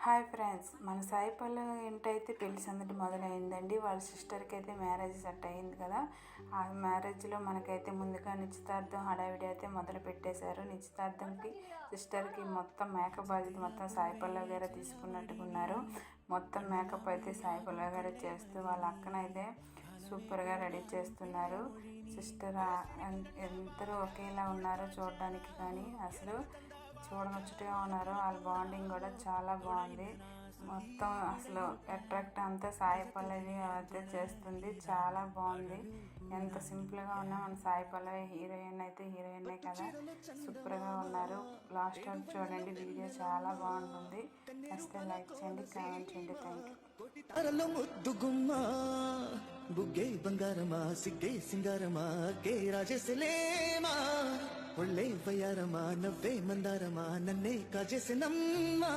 Hi friends, మన సాయి పల్లవి ఇంటైతే పెళ్లి సందడి మొదలైందండి. వాళ్ళ సిస్టర్కి అయితే మ్యారేజ్ సెట్ అయింది కదా. ఆ మ్యారేజ్లో మనకైతే ముందుగా నిశ్చితార్థం హడావిడి అయితే మొదలు పెట్టేశారు. నిశ్చితార్థంకి సిస్టర్కి మొత్తం మేకప్ బాధ్యత మొత్తం సాయి పల్లవి గారే తీసుకున్నట్టుకున్నారు. మొత్తం మేకప్ అయితే సాయి పల్లవి గారే చేస్తూ వాళ్ళ అక్కనైతే సూపర్గా రెడీ చేస్తున్నారు. సిస్టర్ ఇద్దరు ఒకేలా ఉన్నారో చూడడానికి, కానీ అసలు చూడముచ్చటగా ఉన్నారు. వాళ్ళ బాండింగ్ కూడా చాలా బాగుంది. మొత్తం అసలు అట్రాక్ట్ అంతా సాయి పల్లవి అయితే చేస్తుంది. చాలా బాగుంది. ఎంత సింపుల్గా ఉన్నా మన సాయి పల్లవి హీరోయిన్ అయితే హీరోయినే కదా, సూపర్గా ఉన్నారు. లాస్ట్ వరకు చూడండి, వీడియో చాలా బాగుంటుంది. నచ్చితే లైక్ చేయండి, కామెంట్ చేయండి. Thank you. ముద్దుగుమ్మా బుగ్గే బంగారమా సిగ్గే సింగారమా కే రాజేశలేమా ఒళ్ళే వయ్యారమా నవ్వే మందారమా నన్నే కాజేసినమ్మా